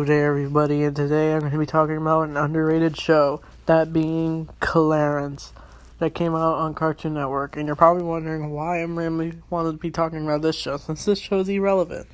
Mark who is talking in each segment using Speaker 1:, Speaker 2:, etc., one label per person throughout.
Speaker 1: Good day, everybody, and today I'm going to be talking about an underrated show, that being Clarence, that came out on Cartoon Network. And you're probably wondering why I'm randomly wanted to be talking about this show, since this show is irrelevant.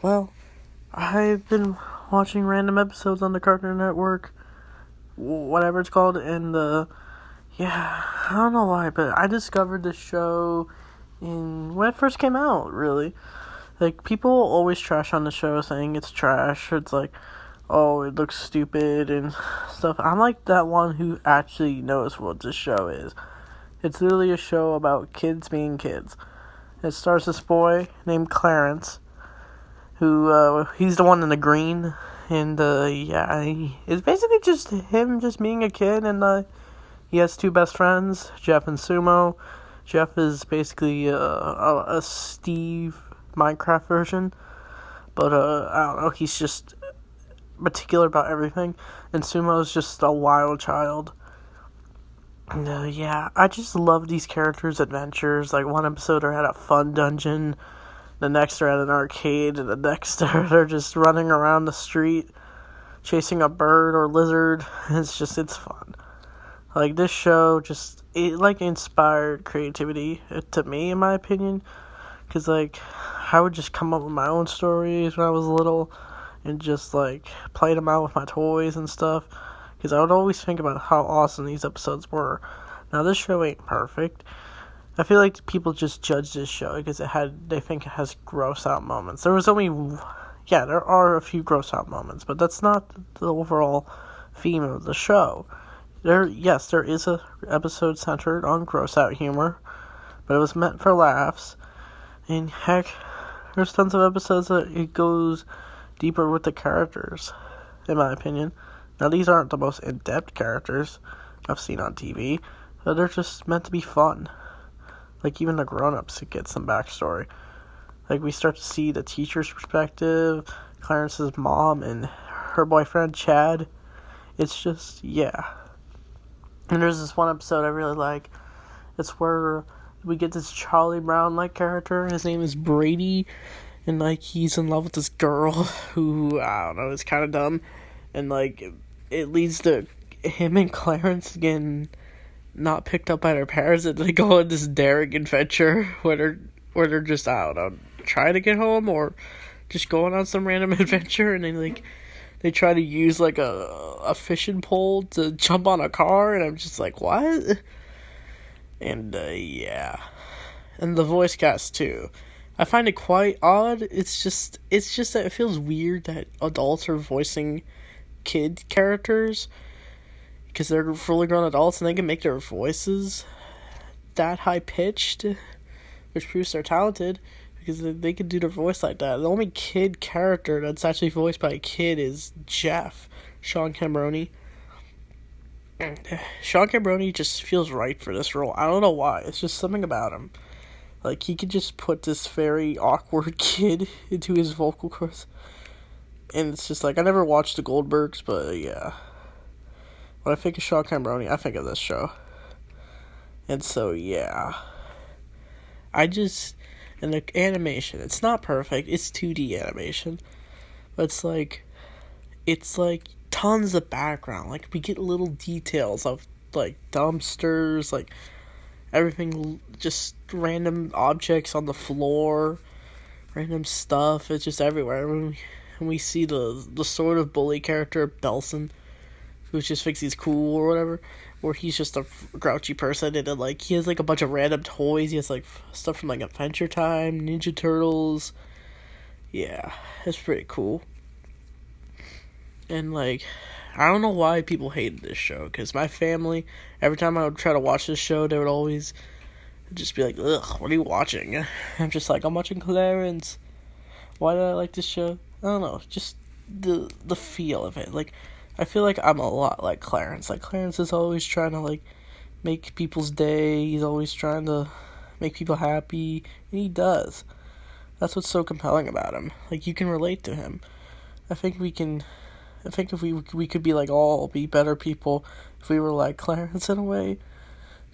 Speaker 1: Well, I've been watching random episodes on the Cartoon Network, whatever it's called, and I don't know why, but I discovered this show when it first came out, really. Like, people always trash on the show saying it's trash. It's like, oh, it looks stupid and stuff. I'm like that one who actually knows what this show is. It's literally a show about kids being kids. It stars this boy named Clarence, who, he's the one in the green. And, it's basically just him just being a kid, and, he has two best friends, Jeff and Sumo. Jeff is basically, a Steve Minecraft version, but I don't know, he's just particular about everything, and Sumo's just a wild child. And I just love these characters' adventures. Like, one episode they're at a fun dungeon, the next they're at an arcade, and the next they're just running around the street chasing a bird or lizard. It's fun. Like, this show it inspired creativity to me, in my opinion, because I would just come up with my own stories when I was little and just, play them out with my toys and stuff. Because I would always think about how awesome these episodes were. Now, this show ain't perfect. I feel like people just judge this show because they think it has gross out moments. There are a few gross out moments, but that's not the overall theme of the show. There is a episode centered on gross out humor, but it was meant for laughs. And heck, there's tons of episodes that it goes deeper with the characters, in my opinion. Now, these aren't the most in-depth characters I've seen on TV, but they're just meant to be fun. Like, even the grown-ups get some backstory. Like, we start to see the teacher's perspective, Clarence's mom, and her boyfriend, Chad. It's just, yeah. And there's this one episode I really like. It's where we get this Charlie Brown-like character. His name is Brady, and, he's in love with this girl who, I don't know, is kind of dumb, and, it leads to him and Clarence getting not picked up by their parents, and they go on this daring adventure where they're just, I don't know, trying to get home, or just going on some random adventure, and they try to use, a fishing pole to jump on a car, and I'm just like, what? And, and the voice cast, too. I find it quite odd. It's just that it feels weird that adults are voicing kid characters, because they're fully grown adults, and they can make their voices that high-pitched, which proves they're talented, because they can do their voice like that. The only kid character that's actually voiced by a kid is Jeff, Sean Cambroni. Sean Cambroni just feels right for this role. I don't know why. It's just something about him. He could just put this very awkward kid into his vocal cords. And it's just I never watched the Goldbergs, but yeah. When I think of Sean Cambroni, I think of this show. And so, yeah. And the animation, it's not perfect. It's 2D animation. But it's tons of background. We get little details of, dumpsters, everything, just random objects on the floor, random stuff. It's just everywhere. And we see the sort of bully character, Belson, who just thinks he's cool or whatever, or he's just a grouchy person, and then, he has, a bunch of random toys. He has, stuff from, Adventure Time, Ninja Turtles. Yeah, it's pretty cool. And, I don't know why people hated this show, because my family, every time I would try to watch this show, they would always just be like, ugh, what are you watching? I'm just I'm watching Clarence. Why did I like this show? I don't know, just the feel of it. I feel like I'm a lot like Clarence. Clarence is always trying to, make people's day. He's always trying to make people happy, and he does. That's what's so compelling about him. You can relate to him. I think if we could be all be better people if we were like Clarence in a way.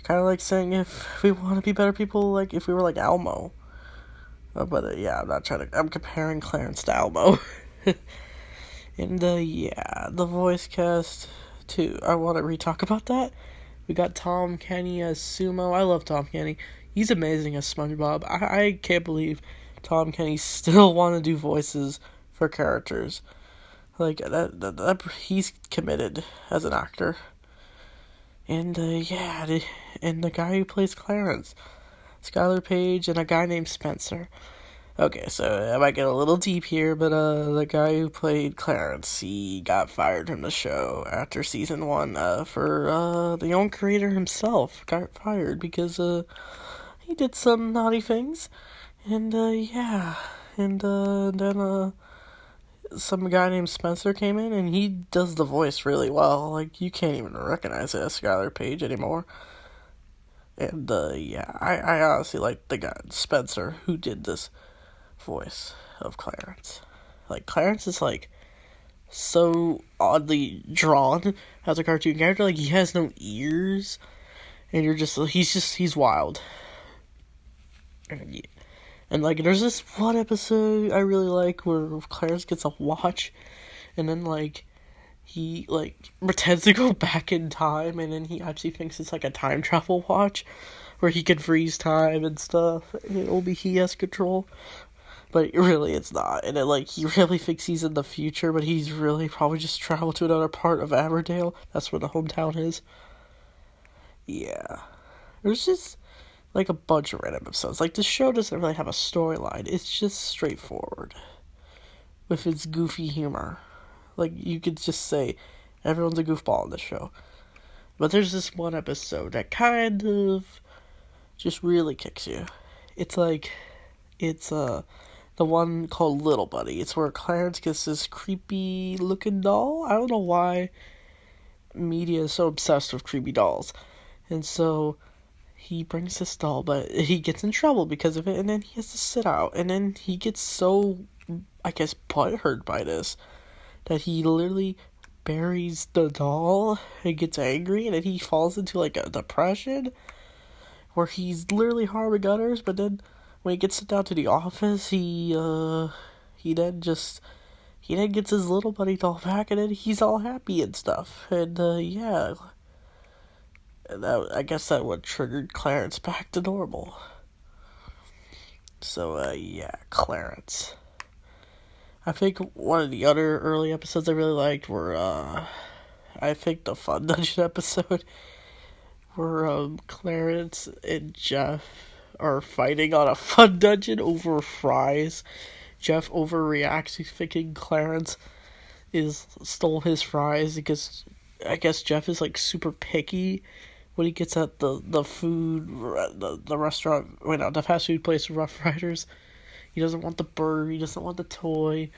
Speaker 1: Kind of saying if we want to be better people, if we were like Elmo. I'm comparing Clarence to Elmo. And, yeah, the voice cast, too. I want to re-talk about that. We got Tom Kenny as Sumo. I love Tom Kenny. He's amazing as SpongeBob. I can't believe Tom Kenny still want to do voices for characters. Like, that he's committed as an actor. And, yeah, and the guy who plays Clarence, Skylar Page, and a guy named Spencer. Okay, so I might get a little deep here, but the guy who played Clarence, he got fired from the show after season 1 for the own creator himself got fired because he did some naughty things, and yeah, and then some guy named Spencer came in, and he does the voice really well. Like, you can't even recognize it as Skylar Page anymore. And yeah, I honestly like the guy Spencer who did this voice of Clarence. Like, Clarence is like so oddly drawn as a cartoon character. Like, he has no ears, and he's wild. And like, there's this one episode I really like where Clarence gets a watch, and then like he like pretends to go back in time, and then he actually thinks it's like a time travel watch where he can freeze time and stuff, and only he has control. But really, it's not. And like, he really thinks he's in the future, but he's really probably just traveled to another part of Averdale. That's where the hometown is. Yeah. There's just, like, a bunch of random episodes. Like, the show doesn't really have a storyline. It's just straightforward. With its goofy humor. Like, you could just say, everyone's a goofball in the show. But there's this one episode that kind of just really kicks you. It's like, it's, the one called Little Buddy. It's where Clarence gets this creepy looking doll. I don't know why media is so obsessed with creepy dolls. And so he brings this doll, but he gets in trouble because of it, and then he has to sit out. And then he gets so, I guess, butthurt by this that he literally buries the doll and gets angry, and then he falls into like a depression where he's literally harming others, but then when he gets down to the office, he then gets his Little Buddy doll back, and then he's all happy and stuff. And yeah, I guess that would triggered Clarence back to normal. So yeah, Clarence. I think one of the other early episodes I really liked were I think the Fun Dungeon episode where Clarence and Jeff are fighting on a fun dungeon over fries. Jeff overreacts, thinking Clarence stole his fries because I guess Jeff is like super picky when he gets at the food, the restaurant, the fast food place, Rough Riders. He doesn't want the burger, he doesn't want the toy.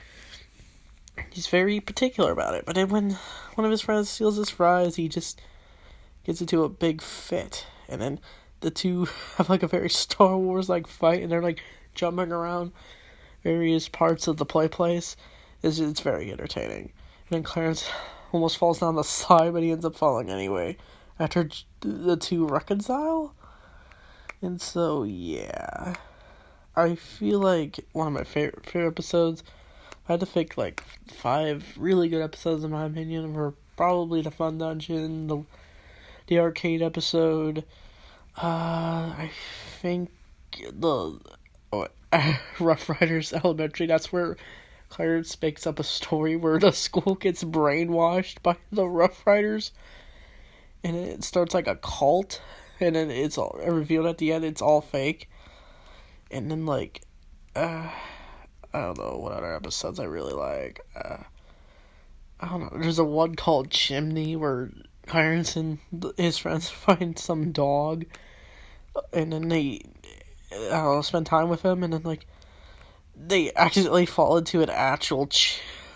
Speaker 1: He's very particular about it. But then when one of his friends steals his fries, he just gets into a big fit. And then the two have like a very Star Wars like fight, and they're like jumping around various parts of the place. It's very entertaining. And then Clarence almost falls down the slide, but he ends up falling anyway after the two reconcile. And so yeah, I feel like one of my favorite episodes. I had to pick like 5 really good episodes in my opinion. Were probably the Fun Dungeon, the arcade episode. I think the Rough Riders Elementary. That's where Clarence makes up a story where the school gets brainwashed by the Rough Riders, and it starts like a cult, and then it's all revealed at the end. It's all fake, and then like, I don't know what other episodes I really like. I don't know. There's a one called Chimney where Clarence and his friends find some dog, and then they, I don't know, spend time with him, and then like they accidentally fall into an actual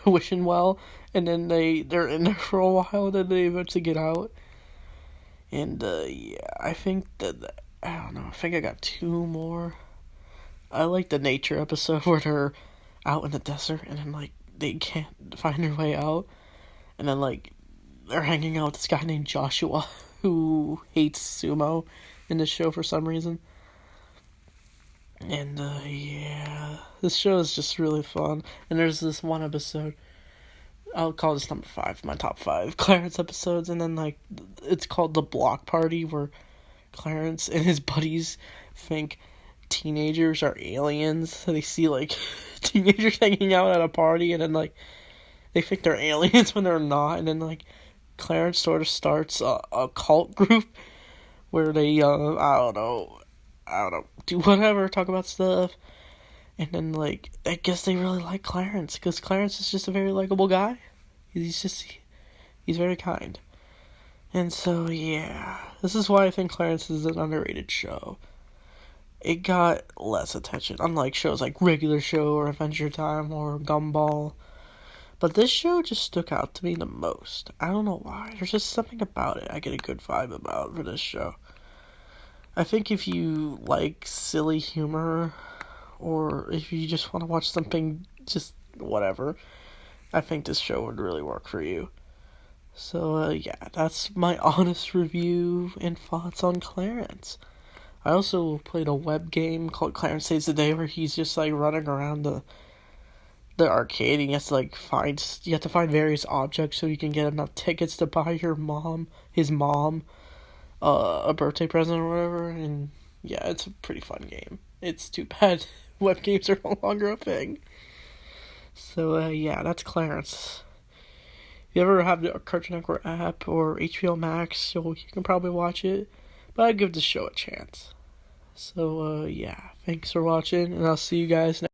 Speaker 1: wishing well, and then they're in there for a while, and then they eventually get out. And yeah, I think that I don't know. I think I got 2 more. I like the nature episode where they're out in the desert, and then like they can't find their way out, and then like they're hanging out with this guy named Joshua who hates sumo in this show for some reason. And yeah, this show is just really fun. And there's this one episode I'll call this number 5, my top 5 Clarence episodes, and then, like, it's called The Block Party, where Clarence and his buddies think teenagers are aliens. So they see, like, teenagers hanging out at a party, and then, like, they think they're aliens when they're not, and then, like, Clarence sort of starts a cult group where they, I don't know, do whatever, talk about stuff. And then, like, I guess they really like Clarence, because Clarence is just a very likable guy. He's very kind. And so, yeah, this is why I think Clarence is an underrated show. It got less attention, unlike shows like Regular Show or Adventure Time or Gumball. But this show just stuck out to me the most. I don't know why. There's just something about it I get a good vibe about for this show. I think if you like silly humor, or if you just want to watch something just whatever, I think this show would really work for you. So, yeah, that's my honest review and thoughts on Clarence. I also played a web game called Clarence Saves the Day, where he's just, like, running around the arcade, and you have to find various objects so you can get enough tickets to buy his mom, a birthday present or whatever, and yeah, it's a pretty fun game. It's too bad web games are no longer a thing. So, yeah, that's Clarence. If you ever have the Cartoon Network app or HBO Max, you can probably watch it, but I'd give this show a chance. So, yeah, thanks for watching, and I'll see you guys next